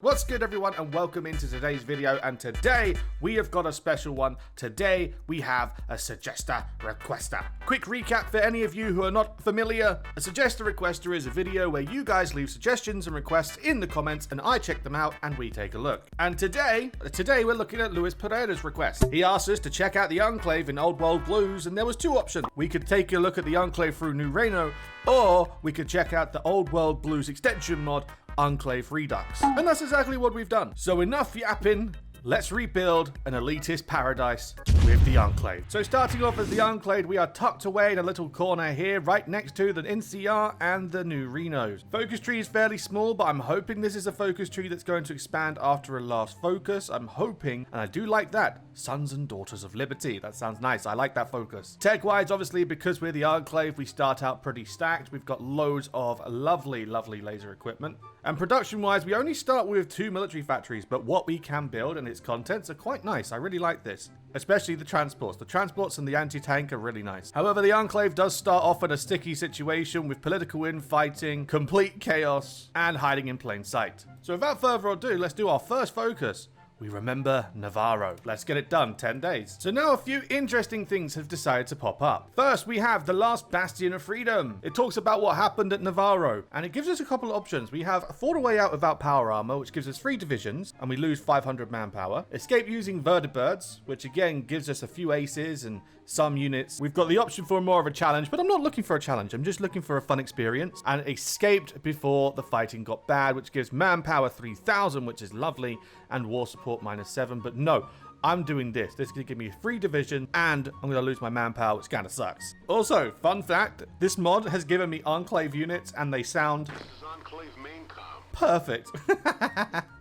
What's good, everyone, and welcome into today's video. And today we have got a special one. Today we have a suggester requester. Quick recap for any of you who are not familiar. A suggester requester is a video where you guys leave suggestions and requests in the comments and I check them out and we take a look. And today we're looking at Luis Pereira's request. He asked us to check out the Enclave in Old World Blues, and there was two options. We could take a look at the Enclave through New Reno, or we could check out the Old World Blues extension mod, Enclave Redux. And that's exactly what we've done. So enough yapping, let's rebuild an elitist paradise with the Enclave. So starting off as the Enclave, we are tucked away in a little corner here, right next to the NCR and the New Renos. Focus tree is fairly small, but I'm hoping this is a focus tree that's going to expand after a last focus. I'm hoping, and I do like that, Sons and Daughters of Liberty. That sounds nice. I like that focus. Tech-wise, obviously, because we're the Enclave, we start out pretty stacked. We've got loads of lovely, lovely laser equipment. And production-wise, we only start with 2 military factories, but what we can build and its contents are quite nice. I really like this, especially the transports. The transports and the anti-tank are really nice. However, the Enclave does start off in a sticky situation with political infighting, complete chaos, and hiding in plain sight. So without further ado, let's do our first focus. We remember Navarro. Let's get it done. 10 days. So now a few interesting things have decided to pop up. First, we have the last Bastion of Freedom. It talks about what happened at Navarro, and it gives us a couple of options. We have fought a way out without power armor, which gives us 3 divisions, and we lose 500 manpower. Escape using vertibirds, which again gives us a few aces and some units. We've got the option for more of a challenge, but I'm not looking for a challenge. I'm just looking for a fun experience. And escaped before the fighting got bad, which gives manpower 3,000, which is lovely, and war support -7. But no, I'm doing this. This is going to give me 3 division, and I'm going to lose my manpower, which kind of sucks. Also, fun fact, this mod has given me Enclave units, and they sound Enclave main com. perfect.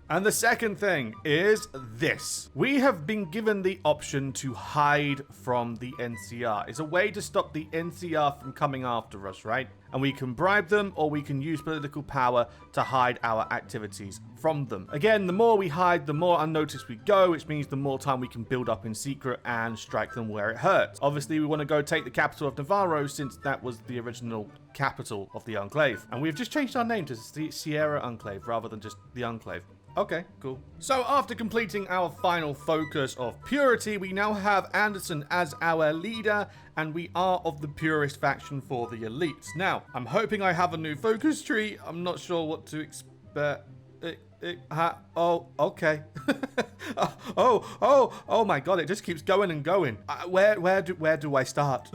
And the second thing is this. We have been given the option to hide from the NCR. It's a way to stop the NCR from coming after us, right? And we can bribe them, or we can use political power to hide our activities from them. Again, the more we hide, the more unnoticed we go, which means the more time we can build up in secret and strike them where it hurts. Obviously, we want to go take the capital of Navarro, since that was the original capital of the Enclave. And we've just changed our name to Sierra Enclave rather than just the Enclave. Okay, cool. So after completing our final focus of purity, we now have Anderson as our leader, and we are of the purist faction for the elites. Now, I'm hoping I have a new focus tree. I'm not sure what to expect. Oh, okay. oh my God, it just keeps going and going. Where do I start?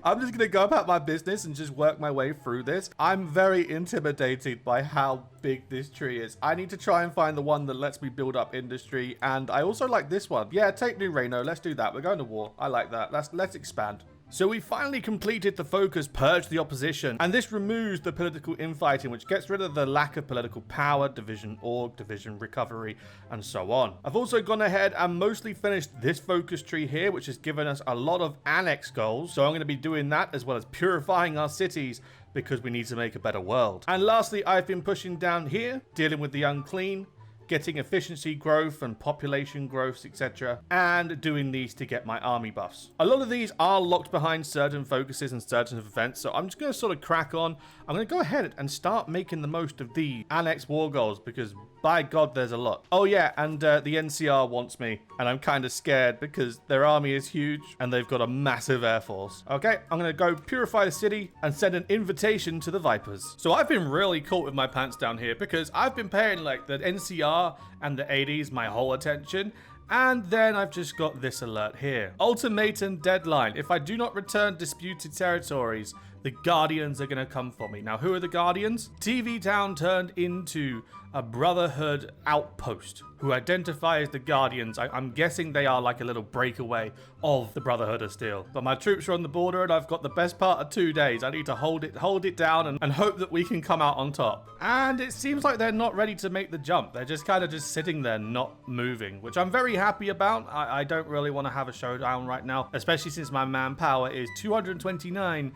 I'm just going to go about my business and just work my way through this. I'm very intimidated by how big this tree is. I need to try and find the one that lets me build up industry, and I also like this one. Yeah, take New Reno. Let's do that. We're going to war. I like that. Let's expand. So we finally completed the focus, Purge the Opposition, and this removes the political infighting, which gets rid of the lack of political power, division org, division recovery, and so on. I've also gone ahead and mostly finished this focus tree here, which has given us a lot of annex goals. So I'm going to be doing that, as well as purifying our cities, because we need to make a better world. And lastly, I've been pushing down here, dealing with the unclean, getting efficiency growth and population growth, etc., and doing these to get my army buffs. A lot of these are locked behind certain focuses and certain events, so I'm just going to sort of crack on. I'm going to go ahead and start making the most of the annex war goals, because by God, there's a lot. Oh yeah, and the NCR wants me, and I'm kind of scared because their army is huge and they've got a massive air force. Okay, I'm going to go purify the city and send an invitation to the Vipers. So I've been really caught with my pants down here, because I've been paying like the NCR and the 80s my whole attention, and then I've just got this alert here. Ultimatum deadline. If I do not return disputed territories, the Guardians are going to come for me. Now, who are the Guardians? TV Town turned into a Brotherhood outpost who identify as the Guardians. I'm guessing they are like a little breakaway of the Brotherhood of Steel. But my troops are on the border, and I've got the best part of 2 days. I need to hold it down and hope that we can come out on top. And it seems like they're not ready to make the jump. They're just kind of just sitting there, not moving, which I'm very happy about. I don't really want to have a showdown right now, especially since my manpower is 229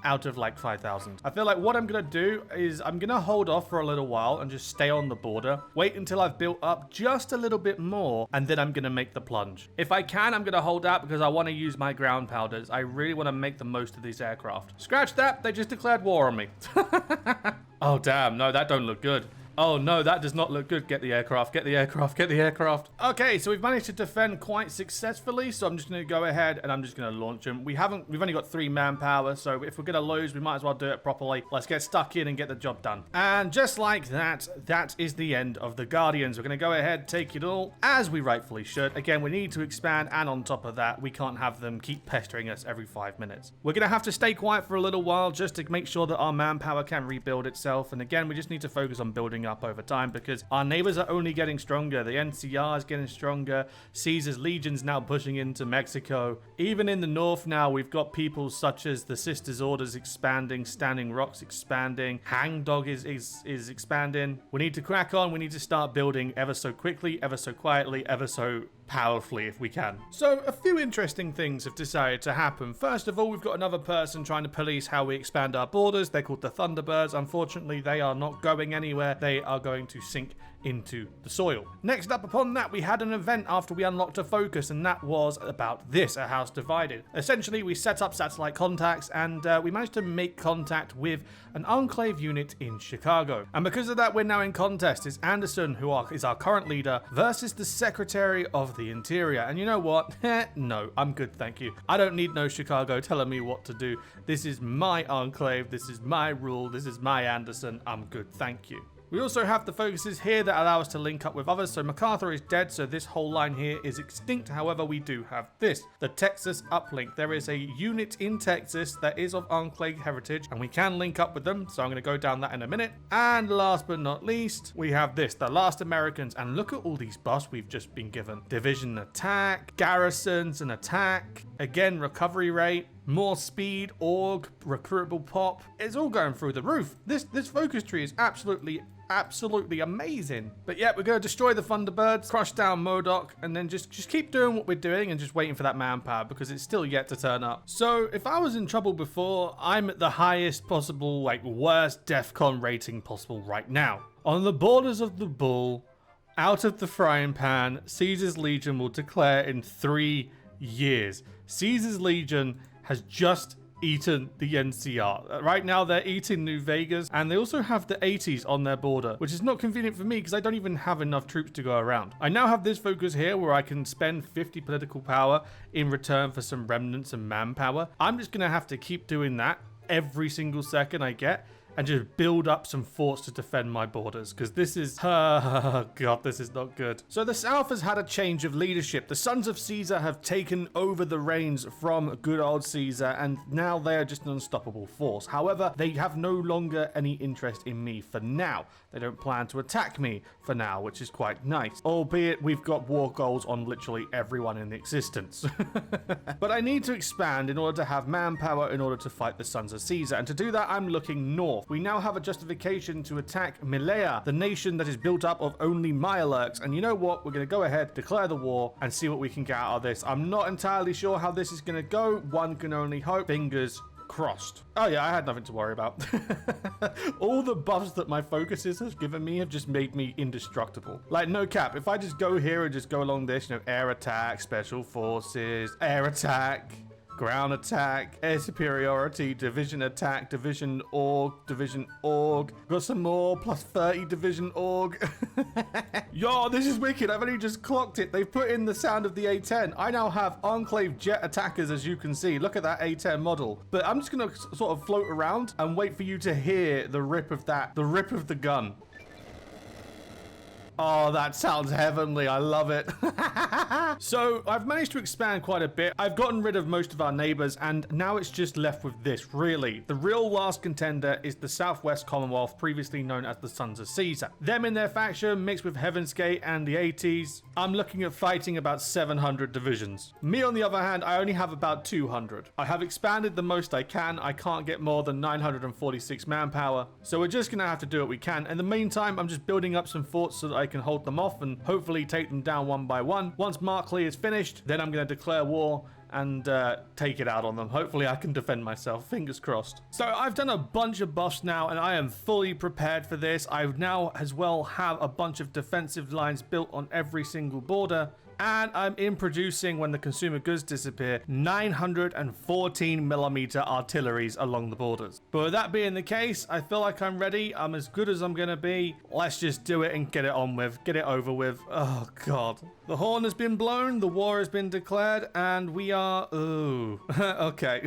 out of like 5,000. I feel like what I'm gonna do is I'm gonna hold off for a little while and just stay on the border, wait until I've built up just a little bit more, and then I'm gonna make the plunge. If I can, I'm gonna hold out because I want to use my ground powders. I really want to make the most of these aircraft. Scratch that, they just declared war on me. Oh damn, no, that don't look good. Oh no, that does not look good. Get the aircraft, get the aircraft, get the aircraft. Okay, so we've managed to defend quite successfully, so I'm just going to go ahead and I'm just going to launch them. We've only got 3 manpower, so if we're going to lose, we might as well do it properly. Let's get stuck in and get the job done. And just like that, that is the end of the Guardians. We're going to go ahead, take it all, as we rightfully should. Again, we need to expand, and on top of that, we can't have them keep pestering us every 5 minutes. We're going to have to stay quiet for a little while just to make sure that our manpower can rebuild itself. And again, we just need to focus on building up over time because our neighbors are only getting stronger. The NCR is getting stronger. Caesar's Legion's now pushing into Mexico. Even in the north now, we've got people such as the Sisters Orders expanding, Standing Rock's expanding, Hangdog is expanding. We need to crack on. We need to start building ever so quickly, ever so quietly, ever so powerfully if we can. So a few interesting things have decided to happen. First of all, we've got another person trying to police how we expand our borders. They're called the Thunderbirds. Unfortunately, they are not going anywhere. They are going to sink into the soil. Next up upon that, we had an event after we unlocked a focus, and that was about this, a house divided. Essentially, we set up satellite contacts, and we managed to make contact with an Enclave unit in Chicago. And because of that, we're now in contest. It's Anderson, who is our current leader, versus the Secretary of the Interior. And you know what? No, I'm good, thank you. I don't need no Chicago telling me what to do. This is my Enclave, this is my rule, this is my Anderson. I'm good, thank you. We also have the focuses here that allow us to link up with others. So MacArthur is dead, so this whole line here is extinct. However, we do have this, the Texas uplink. There is a unit in Texas that is of Enclave heritage, and we can link up with them. So I'm going to go down that in a minute. And last but not least, we have this, the Last Americans. And look at all these buffs we've just been given. Division attack, garrisons and attack. Again, recovery rate. More speed, org, recruitable pop. It's all going through the roof. This focus tree is absolutely amazing. But yeah, we're going to destroy the Thunderbirds, crush down MODOK, and then just keep doing what we're doing and just waiting for that manpower because it's still yet to turn up. So if I was in trouble before, I'm at the highest possible, worst DEFCON rating possible right now. On the borders of the bull, out of the frying pan, Caesar's Legion will declare in 3 years. Caesar's Legion has just eaten the NCR. Right now they're eating New Vegas, and they also have the 80s on their border, which is not convenient for me because I don't even have enough troops to go around. I now have this focus here where I can spend 50 political power in return for some remnants and manpower. I'm just gonna have to keep doing that every single second I get and just build up some forts to defend my borders, because this is, oh god, this is not good. So the South has had a change of leadership. The Sons of Caesar have taken over the reins from good old Caesar, and now they are just an unstoppable force. However, they have no longer any interest in me for now. They don't plan to attack me for now, which is quite nice. Albeit we've got war goals on literally everyone in existence. But I need to expand in order to have manpower in order to fight the Sons of Caesar, and to do that I'm looking north. We now have a justification to attack Milea, the nation that is built up of only Mirelurks. And you know what? We're going to go ahead, declare the war, and see what we can get out of this. I'm not entirely sure how this is going to go. One can only hope. Fingers crossed. Oh yeah, I had nothing to worry about. All the buffs that my focuses has given me have just made me indestructible. Like, no cap. If I just go here and just go along this, air attack, special forces, air attack, ground attack, air superiority, division attack, division org. Got some more, plus 30 division org. Yo, this is wicked. I've only just clocked it. They've put in the sound of the A10. I now have Enclave jet attackers, as you can see. Look at that A10 model. But I'm just going to sort of float around and wait for you to hear the rip of the gun. Oh, that sounds heavenly. I love it. So I've managed to expand quite a bit. I've gotten rid of most of our neighbors, and now it's just left with this, really. The real last contender is the Southwest Commonwealth, previously known as the Sons of Caesar. Them in their faction, mixed with Heaven's Gate and the 80s, I'm looking at fighting about 700 divisions. Me, on the other hand, I only have about 200. I have expanded the most I can. I can't get more than 946 manpower. So we're just going to have to do what we can. In the meantime, I'm just building up some forts so that I can hold them off and hopefully take them down one by one. Once Markley is finished, then I'm going to declare war and take it out on them. Hopefully I can defend myself, fingers crossed. So I've done a bunch of buffs now, and I am fully prepared for this. I now as well have a bunch of defensive lines built on every single border, And I'm in producing, when the consumer goods disappear, 914mm artilleries along the borders. But with that being the case, I feel like I'm ready. I'm as good as I'm gonna be. Let's just do it and get it on with, get it over with. Oh god. The horn has been blown, the war has been declared, and we are, ooh, okay.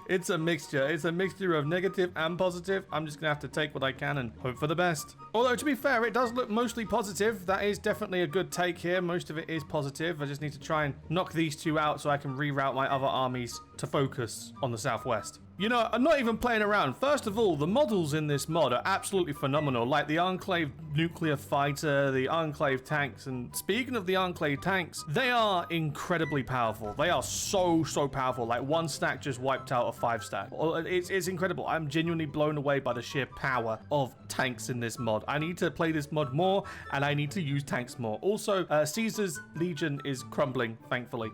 It's a mixture. It's a mixture of negative and positive. I'm just gonna have to take what I can and hope for the best. Although, to be fair, it does look mostly positive. That is definitely a good take here. Most of it is positive. I just need to try and knock these two out so I can reroute my other armies to focus on the southwest. You know, I'm not even playing around. First of all, the models in this mod are absolutely phenomenal, like the Enclave nuclear fighter, the Enclave tanks, and speaking of the Enclave tanks, they are incredibly powerful. They are so powerful. Like, one stack just wiped out a 5 stack. It's incredible. I'm genuinely blown away by the sheer power of tanks in this mod. I need to play this mod more, and I need to use tanks more. Also, Caesar's Legion is crumbling, thankfully.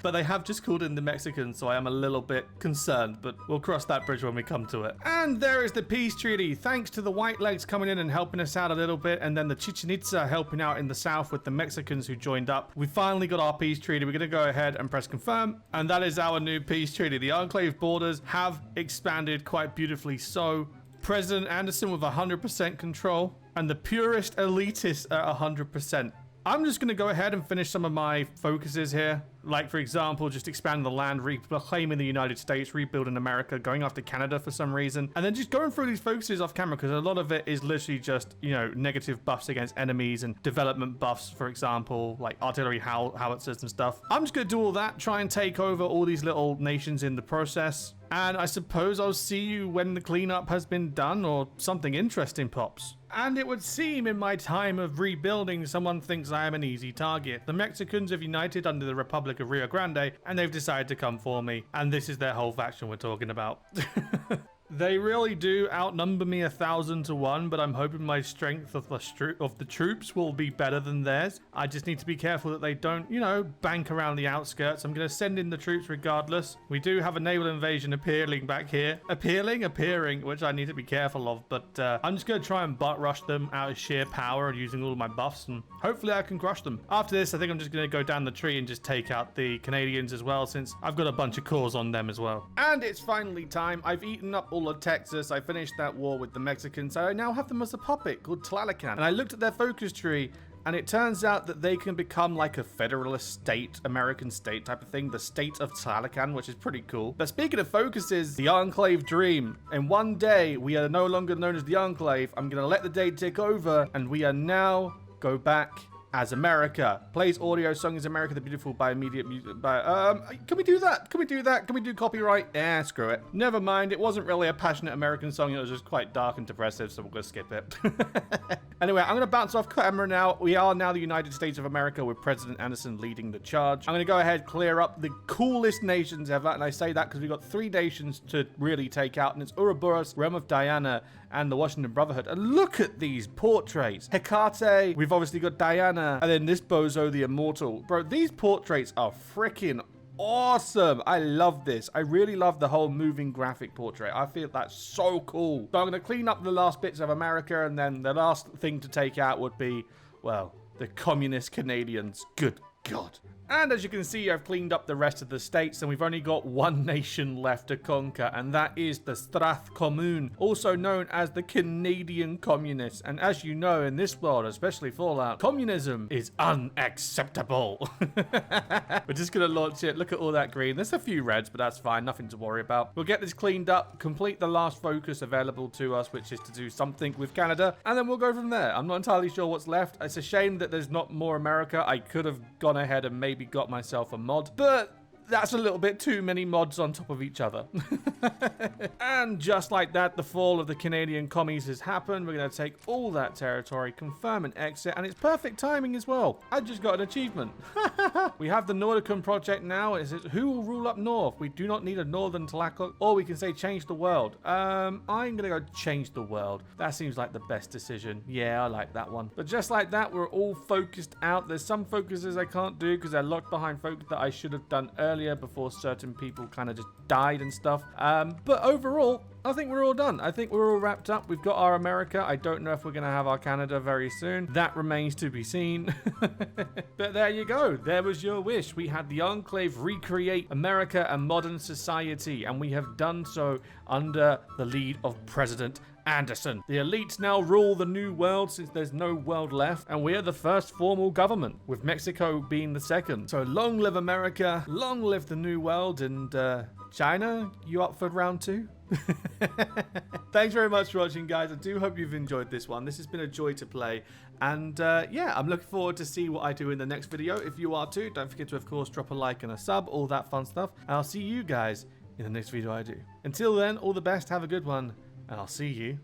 But they have just called in the Mexicans, so I am a little bit concerned, but we'll cross that bridge when we come to it. And there is the peace treaty. Thanks to the White Legs coming in and helping us out a little bit, and then the Chichen Itza helping out in the south with the Mexicans who joined up. We finally got our peace treaty. We're going to go ahead and press confirm, and that is our new peace treaty. The Enclave borders have expanded quite beautifully. So President Anderson with 100% control, and the purest elitists at 100%. I'm just going to go ahead and finish some of my focuses here. Like, for example, just expanding the land, reclaiming the United States, rebuilding America, going after Canada for some reason, and then just going through these focuses off camera, because a lot of it is literally just, you know, negative buffs against enemies and development buffs, for example, like artillery howitzers and stuff. I'm just going to do all that, try and take over all these little nations in the process. And I suppose I'll see you when the cleanup has been done or something interesting pops. And it would seem in my time of rebuilding, someone thinks I am an easy target. The Mexicans have united under the Republic of Rio Grande, and they've decided to come for me. And this is their whole faction we're talking about. They really do outnumber me 1,000 to 1, but I'm hoping my strength of the troops will be better than theirs. I just need to be careful that they don't, you know, bank around the outskirts. I'm going to send in the troops regardless. We do have a naval invasion appearing back here. Appearing, which I need to be careful of, but I'm just going to try and butt rush them out of sheer power and using all of my buffs, and hopefully I can crush them. After this, I think I'm just going to go down the tree and just take out the Canadians as well, since I've got a bunch of cores on them as well. And it's finally time. I've eaten up all of Texas. I finished that war with the Mexicans. So I now have them as a puppet called Tlalocan. And I looked at their focus tree, and it turns out that they can become like a federalist state, American state type of thing, the state of Tlalocan, which is pretty cool. But speaking of focuses, the Enclave dream. In one day, we are no longer known as the Enclave. I'm going to let the day tick over, and we are now go back as America. Plays audio song is America the Beautiful by immediate music by can we do that? Can we do copyright? Screw it. Never mind. It wasn't really a passionate American song. It was just quite dark and depressive, so we're gonna skip it. Anyway, I'm gonna bounce off camera now. We are now the United States of America with President Anderson leading the charge. I'm gonna go ahead, clear up the coolest nations ever, and I say that because we've got 3 nations to really take out, and it's Ouroboros, Realm of Diana, and the Washington Brotherhood. And look at these portraits. Hecate, we've obviously got Diana, and then this bozo, the Immortal. Bro, these portraits are freaking awesome. I love this. I really love the whole moving graphic portrait. I feel that's so cool. So I'm going to clean up the last bits of America, and then the last thing to take out would be, well, the communist Canadians. Good God. And as you can see, I've cleaned up the rest of the states, and we've only got 1 nation left to conquer, and that is the Strath Commune, also known as the Canadian Communists. And as you know, in this world, especially Fallout, communism is unacceptable. We're just going to launch it. Look at all that green. There's a few reds, but that's fine. Nothing to worry about. We'll get this cleaned up, complete the last focus available to us, which is to do something with Canada, and then we'll go from there. I'm not entirely sure what's left. It's a shame that there's not more America. I could have gone ahead and maybe got myself a mod, but that's a little bit too many mods on top of each other. And just like that, the fall of the Canadian commies has happened. We're going to take all that territory, confirm and exit, and it's perfect timing as well. I just got an achievement. We have the Nordicum project now. It says, who will rule up north? We do not need a northern Tlaloc, or we can say change the world. I'm going to go change the world. That seems like the best decision. Yeah, I like that one. But just like that, we're all focused out. There's some focuses I can't do because they're locked behind focus that I should have done earlier earlier before certain people kind of just died and stuff. But overall, I think we're all done. I think we're all wrapped up. We've got our America. I don't know if we're going to have our Canada very soon. That remains to be seen. But there you go. There was your wish. We had the Enclave recreate America and modern society, and we have done so under the lead of President Anderson. The elites now rule the new world since there's no world left, and we are the first formal government, with Mexico being the second. So long live America, long live the new world, and China, you up for round 2? Thanks very much for watching, guys. I do hope you've enjoyed this one. This has been a joy to play, and yeah, I'm looking forward to see what I do in the next video. If you are too, don't forget to, of course, drop a like and a sub, all that fun stuff, and I'll see you guys in the next video I do. Until then, all the best, have a good one, and I'll see you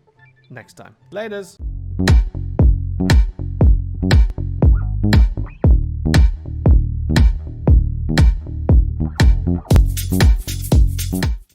next time. Laters!